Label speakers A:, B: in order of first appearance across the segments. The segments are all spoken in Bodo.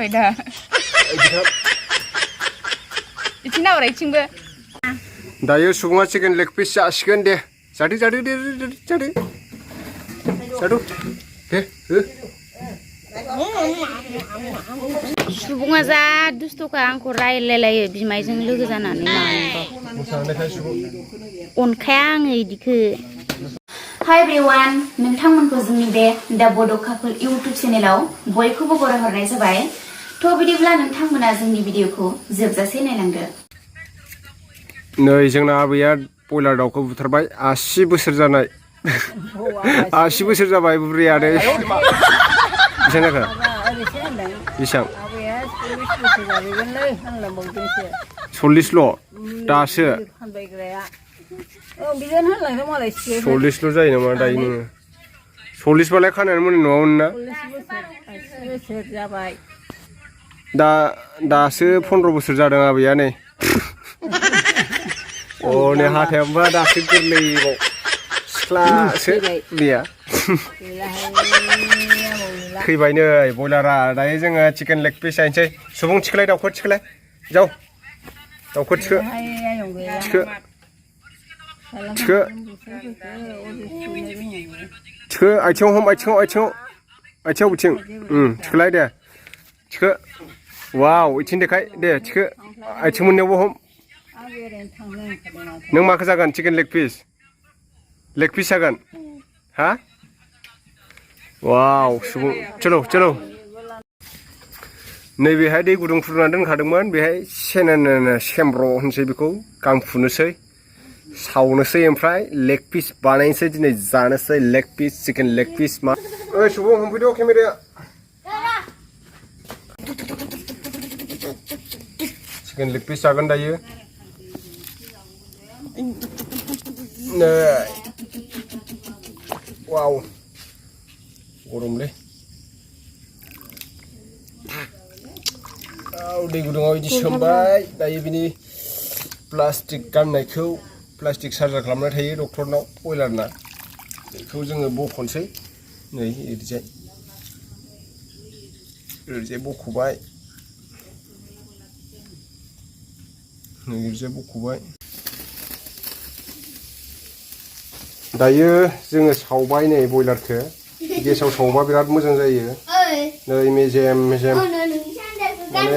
A: जाबाय दा इथिं नावरा इथिंबो
B: दायो सुबुङा चिकेन लेग पिस जासिगोन दे जादो जादो दे जादो जादो दे हो
A: सुबुङा जा दुस्थ'खा आंखौ रायलायलायो बिमायजों लोगो जानानै मानोबा अनखाया आङो इदिखो हाय एभ्रिवान नोंथांमोनखौ जोंनि बे दा बड' कापोल इउटुब चेनेलाव बयखौबो बरायहरनाय जाबाय थ' बिदिब्ला नोंथांमोना जोंनि भिडिअखौ जोबजासे नायलांदो
B: नै जोंना आबैया बयलार दाउखौ बुथारबाय 80 बोसोर जानाय 80 बोसोर जाबाय बुरियानो बेसेबां जाखो बेसेबां 40ल' दासो 40ल' जायो नामा दायो नोङो 40 बालाय खानायानो मोननाय नङामोन ना दासो 15 बोसोर जादों आबैया नै नै हाथायाबा दासो गोरलैबाव सिख्लासो बिया थैबाय नै बयलारा दायो जोङो चिकेन लेग पिस जाहैनोसै सुबुं थिखोलाय दाउखौ थिखोलाय जाव दाउखौ थिखो थिखो थिखो थिखो आथिङाव हम आथिङाव बिथिं थिखोलाय दे थिखो वाव इथिं देखाय दे थिखो आथिं मोननायावबो हम नों माखौ जागोन चिकेन लेग पिस जागोन हा वाव सुबुं चलो चलो नैबेहाय दै गुदुं फुदुंनानै दोनखादोंमोन बेहाय सेमब्र' होनसै बेखौ गां फुनोसै सावनोसै ओमफ्राय लेग पिस बानायनोसै दिनै जानोसै leg piece chicken leg piece मा ओइ सुबुं हमफैदो केमेराया चिकेन लेग पिस जागोन दायो वाव गरमलै दै गुदुङाव बिदि सोमबाय दायो बिनि प्लास्टिक गाननायखौ प्लास्टिक सार्जार खालामनाय थायो डक्टरनाव बयलारना बेखौ जोङो बख'नोसै नै ओरैजाय बख'बाय नै ओरैजाय बख'बाय दायो जोङो सावबाय नै बयलारखौ गेसाव सावबा बिराद मोजां जायो नै मेजेम माने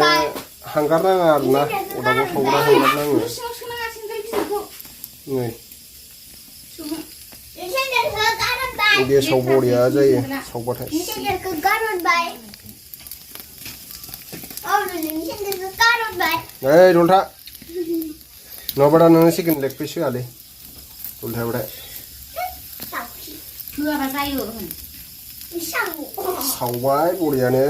B: हांगार नाङा आरोना अदाबाव सावग्रा हांगार नाङो नै गेसाव बरिया जायो सावबाथाय नै जलथा नङाबा दा नोङो चिकेन लेग पिस होआलै जलथायाबाथाय सावबाय बरियानो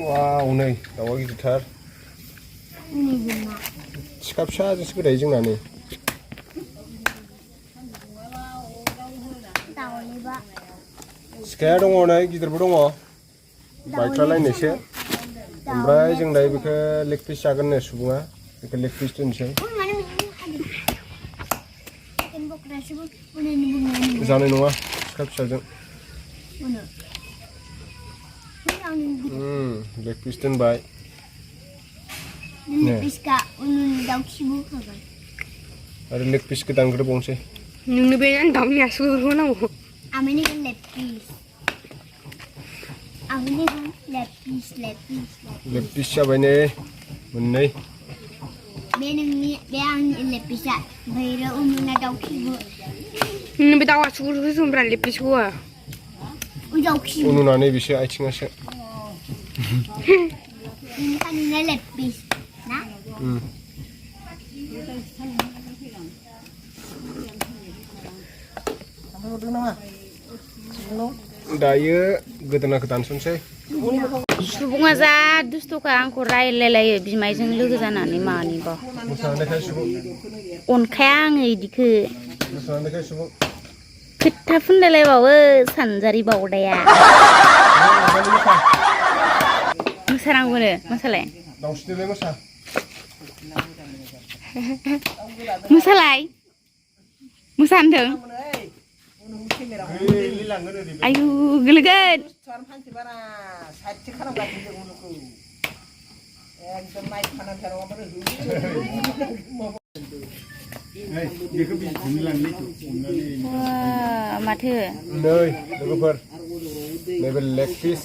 B: वाव नै दाउआ गिदिरथार सिखा फिसाजोंसो गोदायो जोंना नै सिखाया दङ नै गिदिरबो दङ बायख्लालायनायसो ओमफ्राय जों दायो बेखौ लेग पिस जागोन नो सुबुङा बेखौ लेग पिस दोनसै जानाय नङा सिखा फिसाजों लेग पिस दोनबाय आरो लेग पिस गोदान ग्रोबावनोसै
A: नोंनो बे दाउनि आसुगुरखौ नांगौ
B: लेग पिस जाबाय नै मोननै
A: बे दाउ आसुगुरखौ जोंब्रा लेग पिसखौ
B: उनुनानै बिसो आथिङासो दायो गोदोनाखौ दानस'नोसै
A: सुबुङा जा दुस्थ'खा आंखौ रायलायलायो बिमायजों लोगो जानानै मानिबा अनखाया आङो इदिखो खोथा फुनलायलायबावो सानजारि बावदाया मोसानांगौनो मोसालाय Musalai. Musandeng. Ayu, geleget. Wah, mathe.
B: Nơi, được không? Đây là leg piece.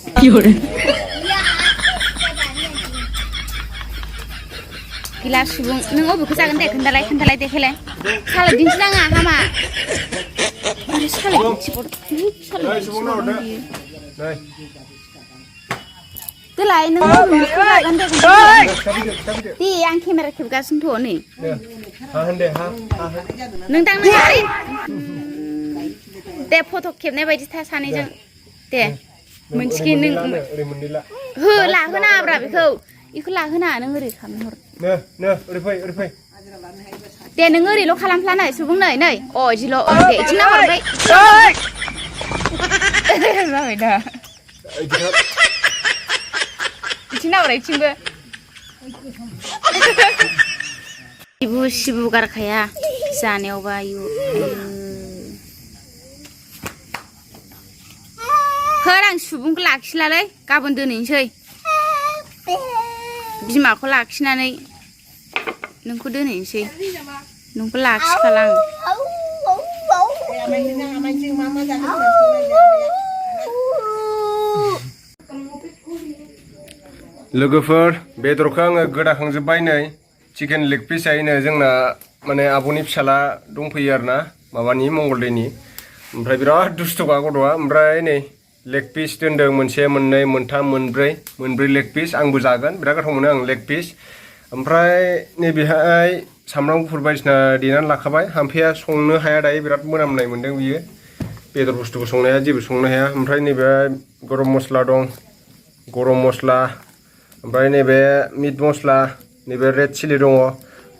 A: Gila subung, neng beku jagan deh, kendalai deh hele. Salah dinsi nanga hama. Salah dinsi bod.
B: Đây, subung nào đấy? Đây.
A: Cứ lại neng beku jagan deh. Di yang kamera kebga sentuh nih.
B: Ha deh, ha.
A: Neng tang neng hari. Deh foto kebnya bayi di sana jeng. Deh. Menciki neng. Lah, kenapa berapa kau? Ikut lah kenapa neng hari kami hor.
B: Nè, ơi phây.
A: Tiền đừng ngơi đi, lúc khám phá này, xuống này này. Ôi, chị lộ, để chính nào vào đây. Rồi đờ. Chính nào vào đây, chính bơ. Sibu gar khaya, saneo ba yu. Hơ đang subung cái lạc xí là đấy, cả bọn đưa nín chơi. Bima ko lạc xí này. Nung ko dun eh si. Nung pelak sekarang.
B: Logofer, bedarखौ आङो गोदाखांजोब्बाय नै चिकेन लेग पिस आयनो जोंना माने आब'नि फिसाला दंफैयो आरोना माबानि मंगलदैनि ओमफ्राय बिराद दुस्थ'खा गथ'आ ओमफ्राय नै लेग पिस दोनदों मोनसे मोननै मोनथाम मोनब्रै लेग पिस आंबो जागोन बिराद गोथाव मोनो आं लेग पिस ओमफ्राय नैबेहाय सामब्राम गुफुर बायदिसिना देनानै लाखाबाय हामफेया संनो हाया दायो बिराद मोनामनाय मोनदों बियो बेदर बुस्थुखौ संनो हाया जेबो संनो हाया ओमफ्राय नैबे गरम मस्ला दं गरम मस्ला ओमफ्राय नैबे मिट मस्ला नैबे रेड चिली दङ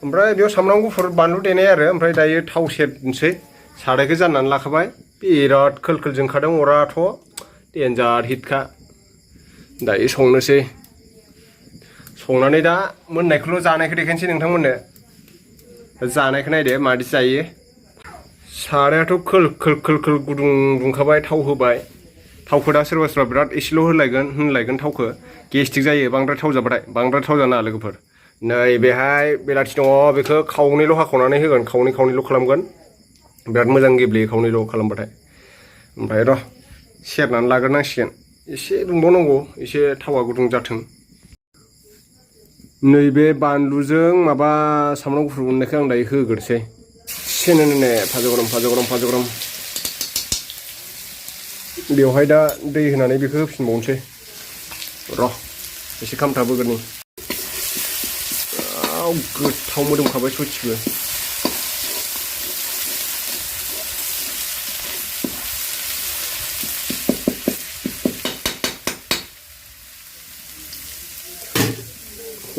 B: ओमफ्राय बेयाव सामब्राम गुफुर बानलु देनाय आरो ओमफ्राय दायो थाव सेरनोसै सारायखौ जाननानै लाखाबाय बिराद खोल जोंखादों अराथ' देन्जार हिटखा दायो संनोसै संनानै दा मोननायखौल' जानायखौ देखायनोसै नोंथांमोननो जानायखौ नायदो मादि जायो सारायाथ' खोल गुदुं दुंखाबाय थाव होबाय थावखौ दा सोरबा बिराद एसेल' होनलायगोन थावखौ गेस्टिक जायो बांद्राय थाव जाबाथाय बांद्राय थाव जानाङा लोगोफोर नै बेहाय बेलाथि दङ बेखौ खावनैल' हाखावनानै होगोन खावनैल' खालामगोन बिराद मोजां गेब्लेयो खावनैल' खालामबाथाय ओमफ्राय र' सेरनानै लाग्रोनांसिगोन एसे दुंबावनांगौ एसे थावा गुदुं जाथों नैबे बानलुजों माबा सामब्राम गुफुर मोननायखौ आं दायो होग्रोसै सेनेने फाजा गरम बेवहाय दा दै होनानै बेखौ होफिनबावनोसै र' एसे खामथाबोगोरनि गोथाव मोदोमखाबाय सयथिबो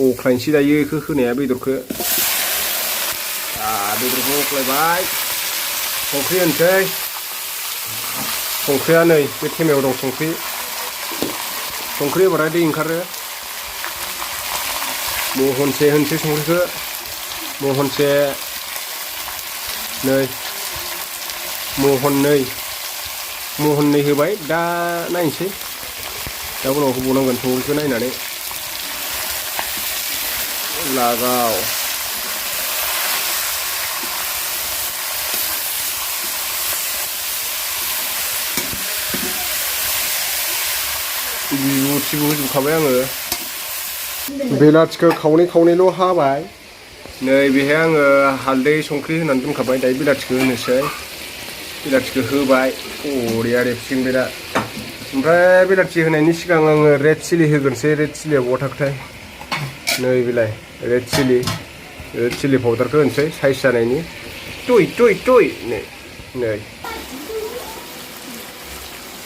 B: हख्लायनोसै दायो बेखौ होनाया बेदरखौ हख्लायबाय संख्रि होनोसै संख्रिया नै बे थेमायाव दं संख्रि होबाथाय दै ओंखारो महनसे होनोसै संख्रिखौ महनसे नै महननै होबाय दा नायनोसै दा उनाव होबावनांगोन संख्रिखौ नायनानै लागाव बिबुथिबो होजोबखाबाय आङो बेलाथिखौ खावनैल' हाबाय नै बेहाय आङो हालदै संख्रि होनानै दोनखाबाय दायो बेलाथिखौ होनोसै बेलाथिखौ होबाय बरिया रेबसिगोन बे दा ओमफ्राय बेलाथि होनायनि सिगां आङो रेड चिली होग्रोनोसै रेड चिलीया बहा थाखोथाय नै बेलाय रेड चिली पाउडारखौ होनोसै साइज जानायनि टुइ नै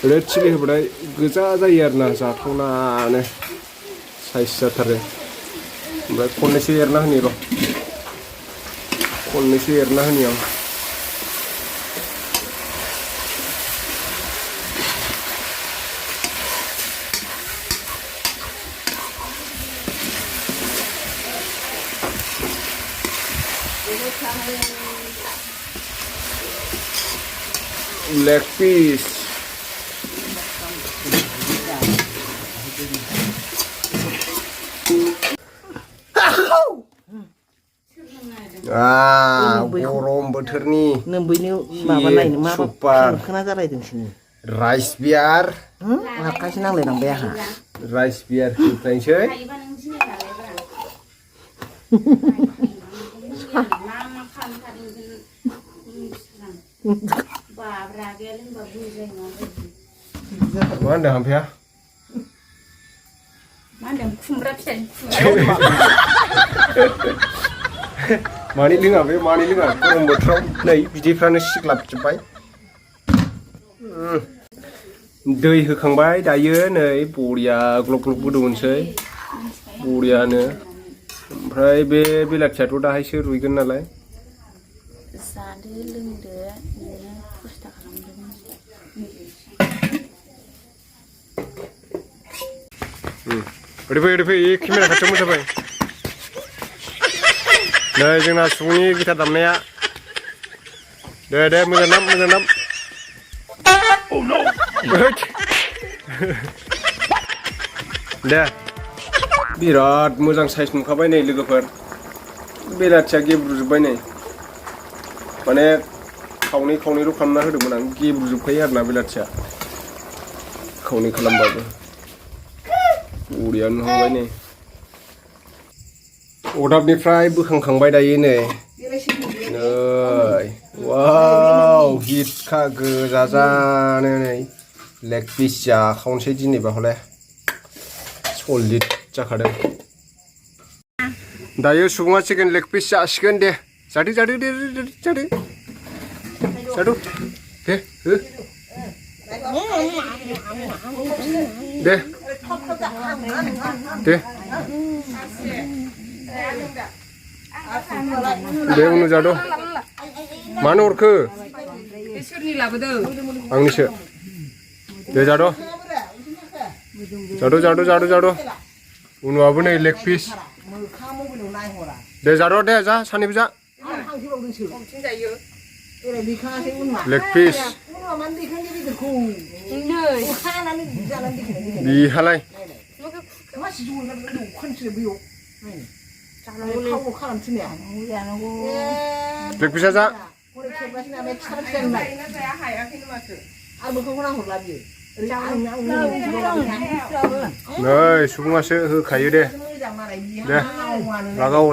B: रेड चिली होबाथाय गोजा जायो आरोना जाथावनानो साइज जाथारो ओमफ्राय खननैसो एरना होनि र' आं leg piece गरम बोथोरनि
C: नोम्बैनि माबानाय मा
B: सुपार
C: खोना जालायदों सिनि
B: राइस बियार
C: आखायसो नांलायलांबाय आंहा
B: राइस बियार होनोसै मा होनदों हामफाया
A: मा होनदों खुमब्रा फिथाइ
B: मानि लोङा बे मानि लोङा गरम बोथोराव नै बिदैफ्रानो सिग्लाबजोब्बाय दै होखांबाय दायो नै बरिया ग्लब ग्लब गोदौनोसै बरियानो ओमफ्राय बे बेलाथियाथ' दाहायसो रुइगोन नालाय
A: जादो लोंदो नोङो खस्थ' खालामदो
B: ओरै फै केमेरा खाथियाव मोसाबाय नै जोंना सुबुंनि गिटार दामनाया दे मोजां दाम दे बिराद मोजां साइज नुखाबाय नै लोगोफोर बेलाथिया गेब्रुजोब्बाय नै माने खावनै खावनैल' खालामना होदोंमोन आं गेब्रुजोबखायो आरोना बेलाथिया खावनै खालामबाबो बरिया नुहांबाय नै अरदाबनिफ्राय बोखांखांबाय दायो नै वाव हिटखा गोजा जानो नै लेग पिस जाखावनोसै दिनैबा हले सलिड जाखादों दायो सुबुङा चिकेन लेग पिस जासिगोन दे जादो दे हो दे उनाव जादो मानो हरखो आंनिसो दे जादो उनावबो नै लेग पिस दे जादो दे जा सानैबो जा लेग पिस बिहालाय लेग पिसा जा नै सुबुङासो होखायो दे लागाव